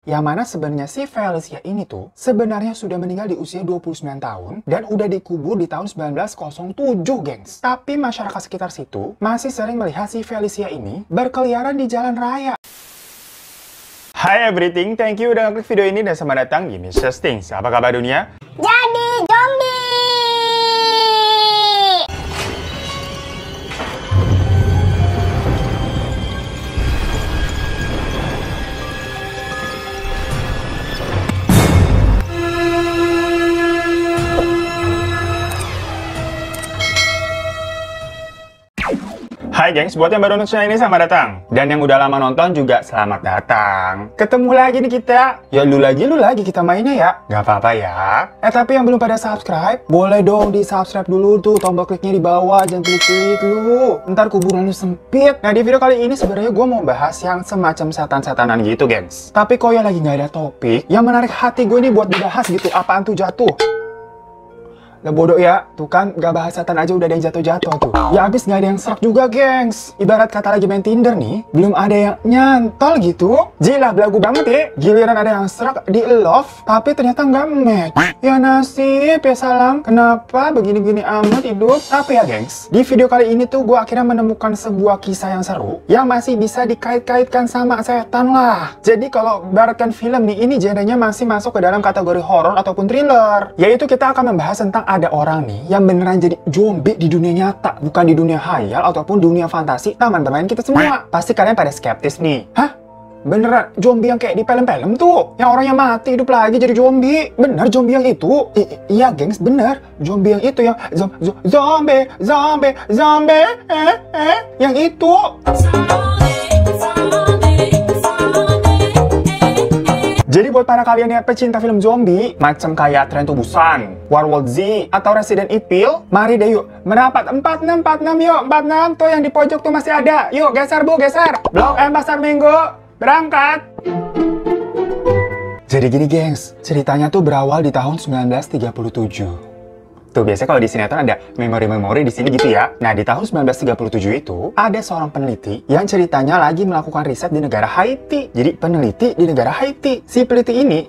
Yang mana sebenarnya si Felicia ini tuh sebenarnya sudah meninggal di usia 29 tahun dan udah dikubur di tahun 1907, gengs. Tapi masyarakat sekitar situ masih sering melihat si Felicia ini berkeliaran di jalan raya. Hai everything, thank you udah ngeklik video ini dan selamat datang di Mr. Stings. Apa kabar dunia? Jadi zombie! Hai gengs, buat yang baru nonton channel ini selamat datang. Dan yang udah lama nonton juga selamat datang. Ketemu lagi nih kita. Ya lu lagi kita mainnya ya. Gak apa-apa ya. Tapi yang belum pada subscribe, boleh dong di subscribe dulu tuh. Tombol kliknya di bawah, jangan klik-klik lu. Ntar kuburan lu sempit. Nah di video kali ini sebenarnya gue mau bahas yang semacam setan-setanan gitu gengs. Tapi kok ya lagi gak ada topik yang menarik hati gue nih buat dibahas gitu. Apaan tuh jatuh? Lah bodoh ya, tuh kan gak bahas setan aja udah ada yang jatuh-jatuh tuh. Ya abis gak ada yang serak juga gengs. Ibarat kata lagi main Tinder nih, belum ada yang nyantol gitu. Jilah belagu banget ya, giliran ada yang serak di love, tapi ternyata gak match. Ya nasib, ya salam, kenapa begini-gini amat hidup? Tapi ya gengs, di video kali ini tuh gue akhirnya menemukan sebuah kisah yang seru, yang masih bisa dikait-kaitkan sama setan lah. Jadi kalau ibaratkan film nih, ini genrenya masih masuk ke dalam kategori horor ataupun thriller. Yaitu kita akan membahas tentang ada orang nih yang beneran jadi zombie di dunia nyata, bukan di dunia hayal ataupun dunia fantasi taman bermain kita semua. Pasti kalian pada skeptis nih. Hah? Beneran zombie yang kayak di film-film tuh? Yang orangnya mati hidup lagi jadi zombie? Bener zombie yang itu? Iya gengs, bener. Zombie yang itu yang zombie yang itu. Jadi buat para kalian yang pecinta film zombie, macam kayak Train to Busan, World Z, atau Resident Evil, mari deh yuk, merapat 46 yuk, 46 tuh yang di pojok tuh masih ada. Yuk geser bu, geser. Blok M Pasar Minggu, berangkat. Jadi gini gengs, ceritanya tuh berawal di tahun 1937. Tuh biasanya kalau di sinetron ada memori-memori di sini gitu ya. Nah di tahun 1937 itu ada seorang peneliti yang ceritanya lagi melakukan riset di negara Haiti. Jadi peneliti di negara Haiti. Si peneliti ini,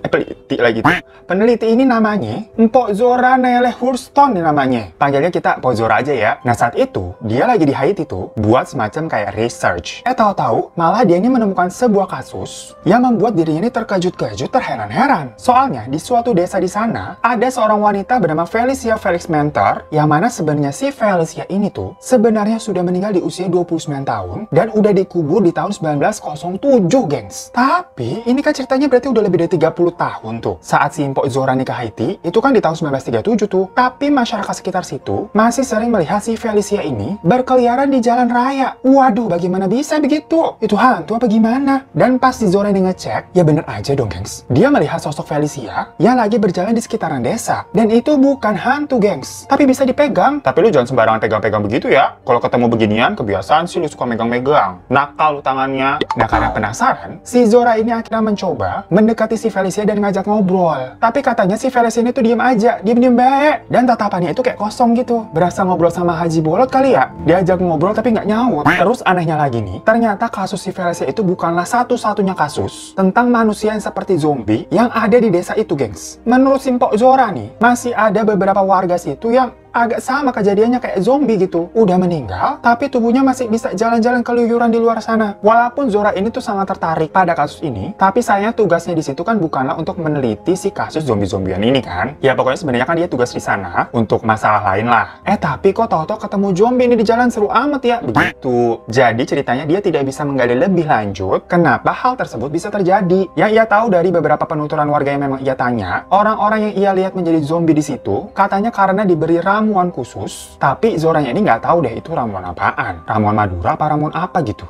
peneliti ini namanya Mpok Zora Neale Hurston namanya. Panggilnya kita Mpok Zora aja ya. Nah saat itu dia lagi di Haiti tuh buat semacam kayak research. Tahu-tahu malah dia ini menemukan sebuah kasus yang membuat dirinya ini terkejut-kejut, terheran-heran. Soalnya di suatu desa di sana ada seorang wanita bernama Felicia Mentor, yang mana sebenarnya si Felicia ini tuh sebenarnya sudah meninggal di usia 29 tahun dan udah dikubur di tahun 1907 gengs. Tapi ini kan ceritanya berarti udah lebih dari 30 tahun tuh saat si Mpok Zora nikah Haiti, itu kan di tahun 1937 tuh. Tapi masyarakat sekitar situ masih sering melihat si Felicia ini berkeliaran di jalan raya. Waduh, bagaimana bisa begitu? Itu hantu apa gimana? Dan pas si Zora ini ngecek, ya bener aja dong gengs, dia melihat sosok Felicia yang lagi berjalan di sekitaran desa. Dan itu bukan hantu gengs, tapi bisa dipegang. Tapi lu jangan sembarangan pegang-pegang begitu ya. Kalau ketemu beginian, kebiasaan sih lu suka megang-megang. Nakal lu tangannya. Nah karena penasaran, si Zora ini akhirnya mencoba mendekati si Felicia dan ngajak ngobrol. Tapi katanya si Felicia ini tuh diem aja, diem-diem baik. Dan tatapannya itu kayak kosong gitu. Berasa ngobrol sama Haji Bolot kali ya. Diajak ngobrol tapi nggak nyaut. Terus anehnya lagi nih, ternyata kasus si Felicia itu bukanlah satu-satunya kasus tentang manusia yang seperti zombie yang ada di desa itu gengs. Menurut si Mpok Zora nih, masih ada beberapa warga situ yang agak sama kejadiannya kayak zombie gitu. Udah meninggal, tapi tubuhnya masih bisa jalan-jalan keluyuran di luar sana. Walaupun Zora ini tuh sangat tertarik pada kasus ini, tapi sayangnya tugasnya di situ kan bukanlah untuk meneliti si kasus zombie-zombian ini kan. Ya pokoknya sebenarnya kan dia tugas di sana untuk masalah lain lah. Tapi kok tahu-tahu ketemu zombie ini di jalan, seru amat ya. Begitu. Jadi ceritanya dia tidak bisa menggali lebih lanjut kenapa hal tersebut bisa terjadi. Yang ia tahu dari beberapa penuturan warga yang memang ia tanya, orang-orang yang ia lihat menjadi zombie di situ, katanya karena diberi ramuan khusus, tapi Zoranya ini nggak tahu deh itu ramuan apaan. Ramuan Madura apa ramuan apa gitu.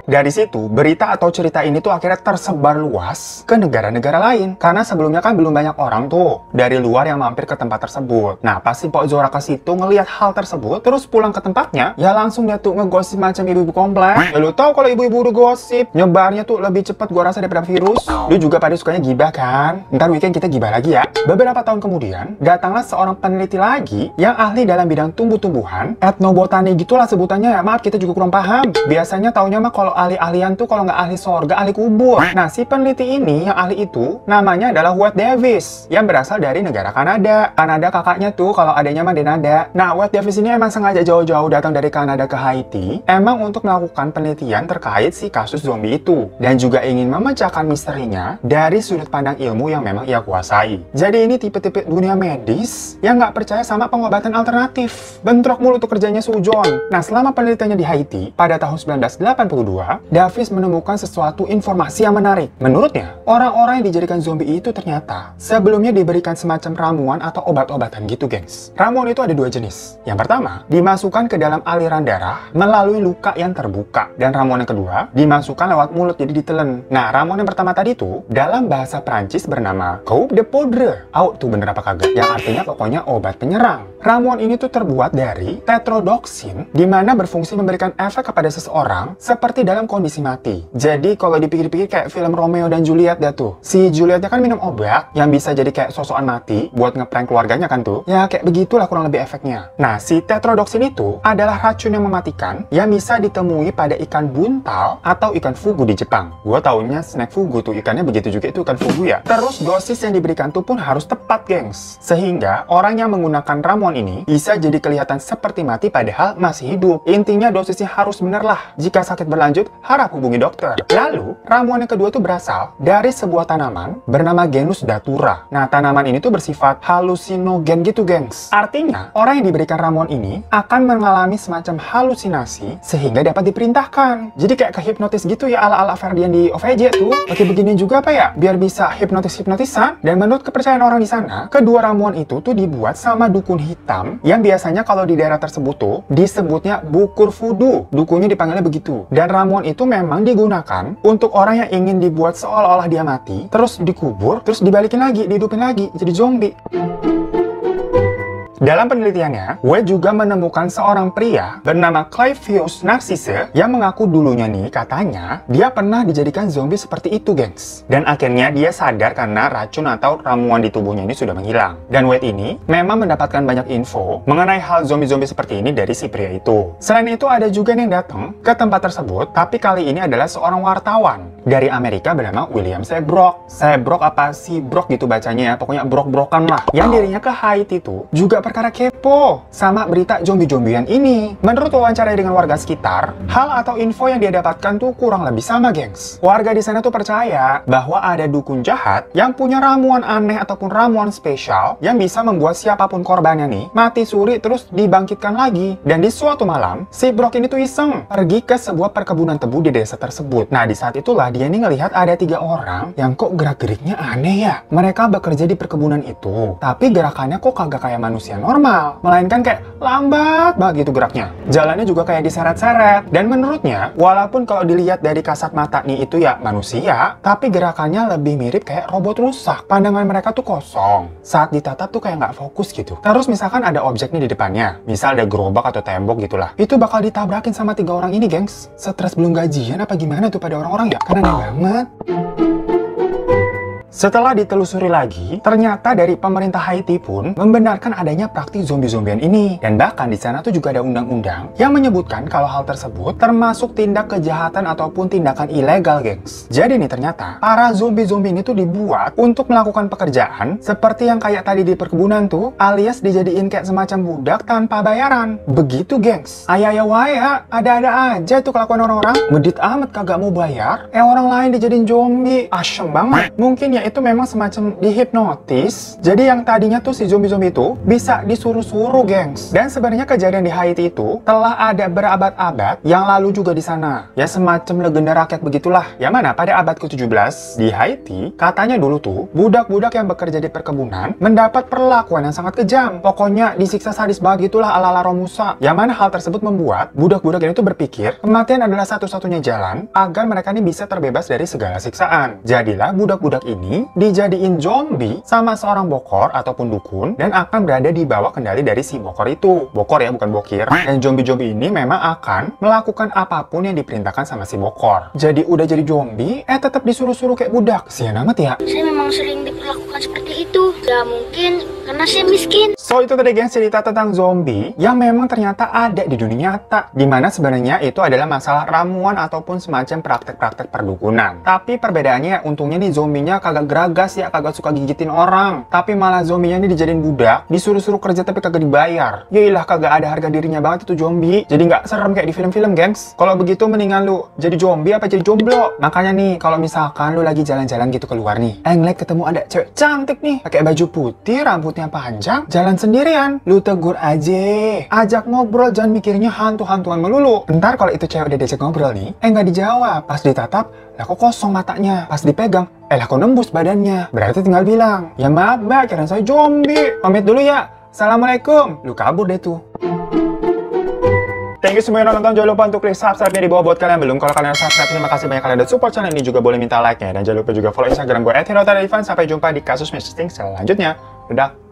Dari situ, berita atau cerita ini tuh akhirnya tersebar luas ke negara-negara lain. Karena sebelumnya kan belum banyak orang tuh dari luar yang mampir ke tempat tersebut. Nah, pas si Mpok Zora ke situ ngelihat hal tersebut, terus pulang ke tempatnya, ya langsung dia tuh ngegosip macam ibu-ibu komplek. Ya lu tahu kalau ibu-ibu udah gosip, nyebarnya tuh lebih cepat gua rasa daripada virus. Lu juga pada sukanya gibah kan? Ntar weekend kita gibah lagi ya. Beberapa tahun kemudian, datanglah seorang peneliti lagi yang ahli dalam bidang tumbuh-tumbuhan, etnobotani gitulah sebutannya ya. Maaf, kita juga kurang paham. Biasanya taunya mah kalau ahli-ahlian tuh kalau nggak ahli sorga, ahli kubur. Nah, si peneliti ini yang ahli itu namanya adalah Wade Davis yang berasal dari negara Kanada. Kanada kakaknya tuh kalau adanya mah Denada. Nah, Wade Davis ini emang sengaja jauh-jauh datang dari Kanada ke Haiti emang untuk melakukan penelitian terkait si kasus zombie itu dan juga ingin memecahkan misterinya dari sudut pandang ilmu yang memang ia kuasai. Jadi ini tipe-tipe dunia medis yang nggak percaya sama pengobatan alternatif. Bentrok mulu tuh kerjanya Sujon. Nah, selama penelitiannya di Haiti pada tahun 1982, Davis menemukan sesuatu informasi yang menarik. Menurutnya, orang-orang yang dijadikan zombie itu ternyata sebelumnya diberikan semacam ramuan atau obat-obatan gitu, gengs. Ramuan itu ada dua jenis. Yang pertama, dimasukkan ke dalam aliran darah melalui luka yang terbuka. Dan ramuan yang kedua, dimasukkan lewat mulut jadi ditelen. Nah, ramuan yang pertama tadi tuh dalam bahasa Prancis bernama Coupe de Poudre. Tuh bener apa kagak? Yang artinya pokoknya obat penyerang. Ramuan ini tuh terbuat dari tetrodotoxin, di mana berfungsi memberikan efek kepada seseorang seperti dalam kondisi mati. Jadi kalau dipikir-pikir kayak film Romeo dan Juliet dah tuh. Si Julietnya kan minum obat yang bisa jadi kayak sosokan mati buat ngeprank keluarganya kan tuh. Ya kayak begitulah kurang lebih efeknya. Nah, si tetrodotoxin itu adalah racun yang mematikan yang bisa ditemui pada ikan buntal atau ikan fugu di Jepang. Gua taunya snack fugu tuh, ikannya begitu juga itu ikan fugu ya. Terus dosis yang diberikan tuh pun harus tepat, gengs. Sehingga orang yang menggunakan ramuan ini bisa jadi kelihatan seperti mati padahal masih hidup. Intinya dosisnya harus bener lah. Jika sakit berlanjut, harap hubungi dokter. Lalu, ramuan yang kedua tuh berasal dari sebuah tanaman bernama genus datura. Nah, tanaman ini tuh bersifat halusinogen gitu, gengs. Artinya, orang yang diberikan ramuan ini akan mengalami semacam halusinasi sehingga dapat diperintahkan. Jadi kayak kehipnotis gitu ya ala-ala Ferdian di OVJ tuh. Pakai begini juga apa ya? Biar bisa hipnotis-hipnotisan. Dan menurut kepercayaan orang di sana, kedua ramuan itu tuh dibuat sama dukun hitam yang biasanya kalau di daerah tersebut tuh disebutnya bukur voodoo. Dukunnya dipanggilnya begitu. Dan ramuan itu memang digunakan untuk orang yang ingin dibuat seolah-olah dia mati, terus dikubur, terus dibalikin lagi, dihidupin lagi, jadi zombie. Dalam penelitiannya, Wade juga menemukan seorang pria bernama Clavius Narcisse yang mengaku dulunya nih katanya dia pernah dijadikan zombie seperti itu, gengs. Dan akhirnya dia sadar karena racun atau ramuan di tubuhnya ini sudah menghilang. Dan Wade ini memang mendapatkan banyak info mengenai hal zombie-zombie seperti ini dari si pria itu. Selain itu ada juga yang datang ke tempat tersebut, tapi kali ini adalah seorang wartawan dari Amerika bernama William Seabrook. Seabrook apa sih Brock gitu bacanya ya, pokoknya brok-brokan lah. Yang dirinya ke Haiti tuh juga perkara kepo sama berita zombie-zombian ini. Menurut wawancara dengan warga sekitar, hal atau info yang dia dapatkan tuh kurang lebih sama, gengs. Warga di sana tuh percaya bahwa ada dukun jahat yang punya ramuan aneh ataupun ramuan spesial yang bisa membuat siapapun korbannya nih mati suri terus dibangkitkan lagi. Dan di suatu malam, si Brock ini tuh iseng pergi ke sebuah perkebunan tebu di desa tersebut. Nah, di saat itulah dia nih ngelihat ada 3 orang yang kok gerak-geriknya aneh ya. Mereka bekerja di perkebunan itu, tapi gerakannya kok kagak kayak manusia normal, melainkan kayak lambat banget gitu geraknya. Jalannya juga kayak diseret-seret. Dan menurutnya, walaupun kalau dilihat dari kasat mata nih itu ya manusia, tapi gerakannya lebih mirip kayak robot rusak. Pandangan mereka tuh kosong. Saat ditatap tuh kayak nggak fokus gitu. Terus misalkan ada objek nih di depannya, misal ada gerobak atau tembok gitulah, itu bakal ditabrakin sama 3 orang ini, gengs. Stres belum gajian apa gimana tuh pada orang-orang ya? Karena aneh banget. Setelah ditelusuri lagi, ternyata dari pemerintah Haiti pun membenarkan adanya praktik zombie-zombian ini. Dan bahkan di sana tuh juga ada undang-undang yang menyebutkan kalau hal tersebut termasuk tindak kejahatan ataupun tindakan ilegal, gengs. Jadi nih ternyata, para zombie-zombie ini tuh dibuat untuk melakukan pekerjaan seperti yang kayak tadi di perkebunan tuh, alias dijadiin kayak semacam budak tanpa bayaran. Begitu, gengs. Ayah waya, ada-ada aja tuh kelakuan orang-orang. Medit amat kagak mau bayar, orang lain dijadiin zombie. Asyem banget. Mungkin ya itu memang semacam dihipnotis. Jadi yang tadinya tuh si zombie-zombie itu bisa disuruh-suruh, gengs. Dan sebenarnya kejadian di Haiti itu telah ada berabad-abad yang lalu juga di sana. Ya semacam legenda rakyat begitulah. Yang mana pada abad ke-17 di Haiti, katanya dulu tuh budak-budak yang bekerja di perkebunan mendapat perlakuan yang sangat kejam. Pokoknya disiksa sadis banget gitulah ala-ala Romusa. Yang mana hal tersebut membuat budak-budak ini tuh berpikir kematian adalah satu-satunya jalan agar mereka ini bisa terbebas dari segala siksaan. Jadilah budak-budak ini dijadiin zombie sama seorang bokor ataupun dukun dan akan berada di bawah kendali dari si bokor itu. Bokor ya, bukan bokir. Dan zombie-zombie ini memang akan melakukan apapun yang diperintahkan sama si bokor. Jadi udah jadi zombie, tetap disuruh-suruh kayak budak. Kasian amat ya. Saya memang sering diperlakukan seperti itu. Gak mungkin, karena saya miskin. So, itu tadi gengs cerita tentang zombie yang memang ternyata ada di dunia nyata. Dimana sebenarnya itu adalah masalah ramuan ataupun semacam praktek-praktek perdukunan. Tapi perbedaannya, untungnya nih zombinya kagak geragas ya, kagak suka gigitin orang. Tapi malah zombinya ini dijadiin budak, disuruh-suruh kerja tapi kagak dibayar. Yailah, kagak ada harga dirinya banget itu zombie. Jadi nggak serem kayak di film-film, gengs. Kalau begitu mendingan lu jadi zombie apa jadi jomblo. Makanya nih, kalau misalkan lu lagi jalan-jalan gitu keluar nih, ngeliat ketemu ada cewek cantik nih, pakai baju putih, rambutnya panjang, jalan sendirian, lu tegur aja, ajak ngobrol, jangan mikirnya hantu-hantuan melulu. Bentar kalau itu cewek udah diajak ngobrol nih, nggak dijawab, pas ditatap, lah kok kosong matanya, pas dipegang, lah kok nembus badannya. Berarti tinggal bilang, ya maaf mbak, kira saya zombie, pamit dulu ya, assalamualaikum. Lu kabur deh tuh. Thank you semua yang nonton, jangan lupa untuk klik subscribe di bawah buat kalian belum. Kalau kalian subscribe, terima kasih banyak kalian udah support channel ini, juga boleh minta like-nya. Dan jangan lupa juga follow Instagram gue @herotadevan. Sampai jumpa di kasus Missing selanjutnya. Dadah.